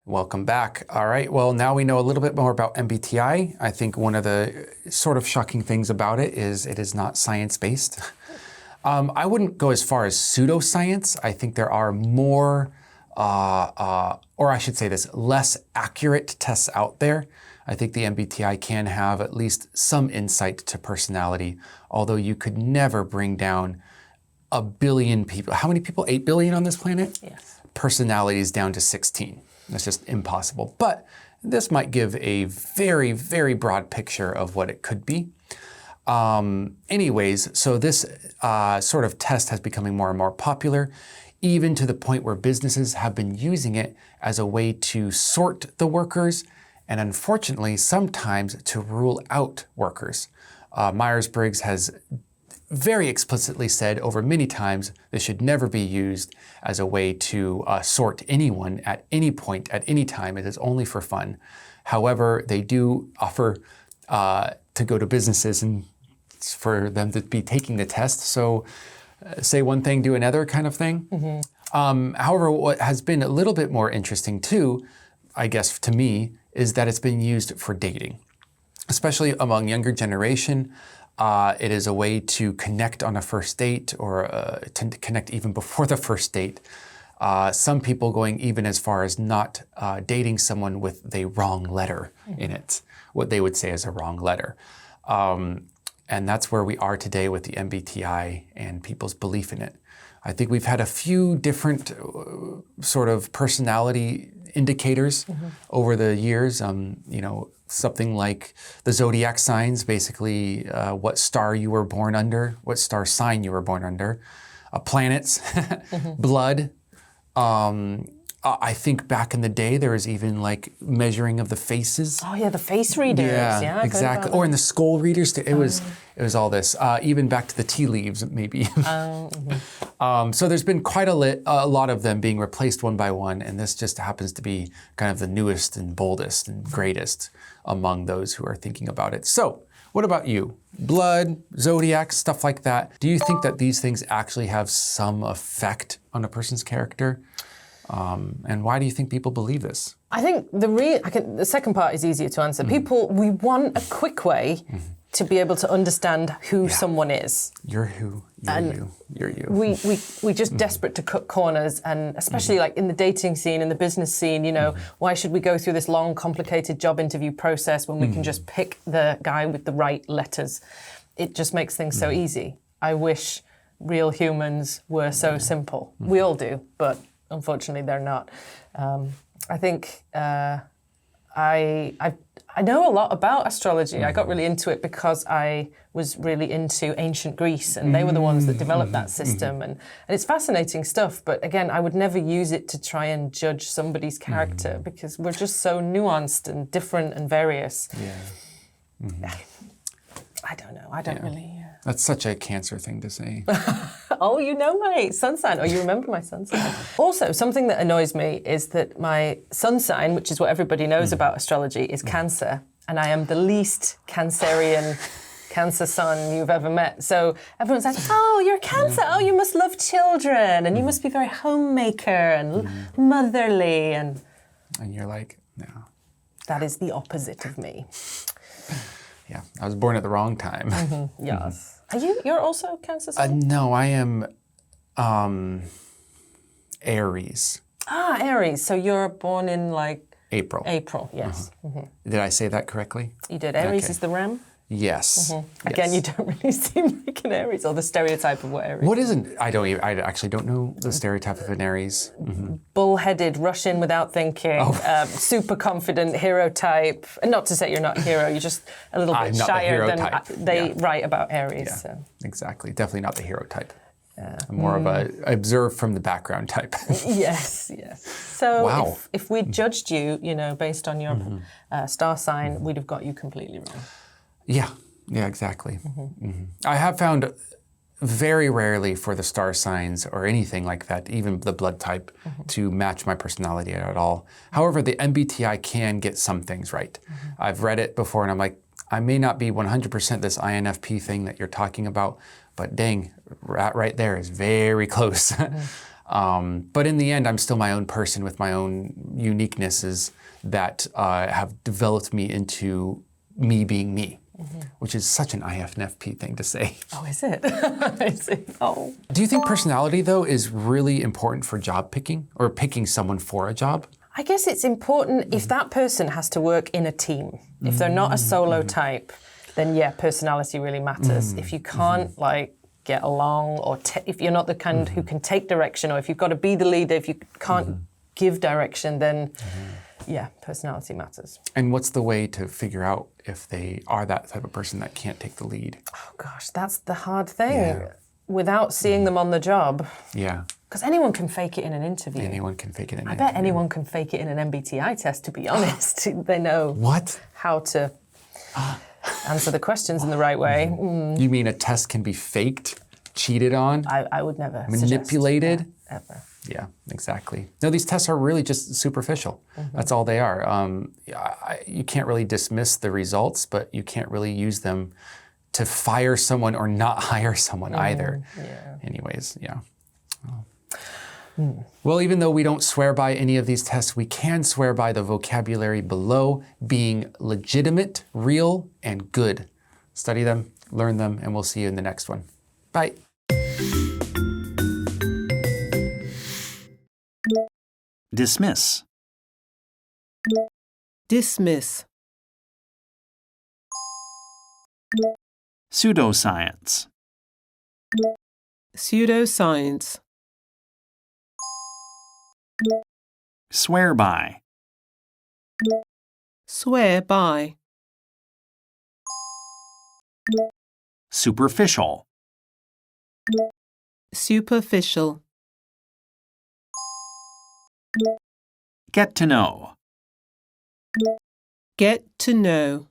Welcome back. All right, well, now we know a little bit more about MBTI. I think one of the sort of shocking things about it is not science-based. I wouldn't go as far as pseudoscience. I think there are more, or I should say this, less accurate tests out there. I think the MBTI can have at least some insight to personality, although you could never bring down a billion people. How many people? 8 billion on this planet? Yes. Personalities down to 16. That's just impossible. But this might give a very, very broad picture of what it could be. Anyways, so this sort of test has becoming more and more popular, even to the point where businesses have been using it as a way to sort the workers and unfortunately sometimes to rule out workers. Myers-Briggs has very explicitly said over many times this should never be used as a way to sort anyone at any point, at any time. It is only for fun. However, they do offer to go to businesses and for them to be taking the test. So say one thing, do another kind of thing. However, what has been a little bit more interesting too, I guess to me, is that it's been used for dating, especially among younger generation. It is a way to connect on a first date or to connect even before the first date. Some people going even as far as not dating someone with the wrong letter in it, what they would say is a wrong letter. And that's where we are today with the MBTI and people's belief in it. I think we've had a few different sort of personality indicators over the years. Something like the zodiac signs, basically what star you were born under, what star sign you were born under, planets, blood. I think back in the day there was even like measuring of the faces. Oh yeah, the face readers. Yeah, exactly. Or in the skull readers. It was all this. Even back to the tea leaves, maybe. So there's been quite a lot of them being replaced one by one, and this just happens to be kind of the newest and boldest and greatest among those who are thinking about it. So what about you? Blood, zodiac, stuff like that. Do you think that these things actually have some effect on a person's character? And why do you think people believe this? I think the second part is easier to answer. We want a quick way to be able to understand who someone is. You're who, you're you. We're just desperate to cut corners, and especially like in the dating scene, in the business scene, why should we go through this long, complicated job interview process when we can just pick the guy with the right letters? It just makes things so easy. I wish real humans were so simple. We all do, but unfortunately, they're not. I think I know a lot about astrology. I got really into it because I was really into ancient Greece, and they were the ones that developed that system. And it's fascinating stuff. But again, I would never use it to try and judge somebody's character because we're just so nuanced and different and various. I don't know. I don't really. That's such a Cancer thing to say. Oh, you know my sun sign. Oh, you remember my sun sign. Also, something that annoys me is that my sun sign, which is what everybody knows about astrology, is Cancer. And I am the least Cancerian Cancer sun you've ever met. So everyone's like, oh, you're Cancer. Oh, you must love children. And you must be very homemaker and motherly. And you're like, no. That is the opposite of me. Yeah, I was born at the wrong time. Yes. You're also Cancer sun? No, I am Aries. Ah, Aries. So you're born in like... April. April, yes. Did I say that correctly? You did. Aries is the ram? Yes. Again, you don't really seem like an Aries, or the stereotype of what Aries is. What isn't? I actually don't know the stereotype of an Aries. Bull-headed, rush in without thinking, super confident, hero type. And not to say you're not a hero, you're just a little bit shyer than they write about Aries. Yeah, so. Exactly. Definitely not the hero type. I'm more of a observe from the background type. Yes. So if we judged you, based on your star sign, we'd have got you completely wrong. Yeah, exactly. I have found very rarely for the star signs or anything like that, even the blood type, to match my personality at all. However, the MBTI can get some things right. I've read it before and I'm like, I may not be 100% this INFP thing that you're talking about, but dang, right there is very close. But in the end, I'm still my own person with my own uniquenesses that have developed me into me being me, which is such an INFP thing to say. Oh, is it? I see. Oh. Do you think personality, though, is really important for job picking or picking someone for a job? I guess it's important if that person has to work in a team. If they're not a solo type, then yeah, personality really matters. If you can't get along, or if you're not the kind who can take direction, or if you've got to be the leader, if you can't give direction, then yeah, personality matters. And what's the way to figure out if they are that type of person that can't take the lead? Oh gosh, that's the hard thing. Without seeing them on the job. Yeah. Because anyone can fake it in an interview. Anyone can fake it in an interview. I bet anyone can fake it in an MBTI test, to be honest. They know how to answer the questions in the right way. You mean a test can be faked, cheated on? I would never manipulated? Suggest that, ever. Yeah, exactly. No, these tests are really just superficial. That's all they are. You can't really dismiss the results, but you can't really use them to fire someone or not hire someone either. Yeah. Anyways, yeah. Well, even though we don't swear by any of these tests, we can swear by the vocabulary below being legitimate, real, and good. Study them, learn them, and we'll see you in the next one. Bye. Dismiss. Dismiss. Pseudoscience. Pseudoscience. Swear by. Swear by. Superficial. Superficial. Get to know. Get to know.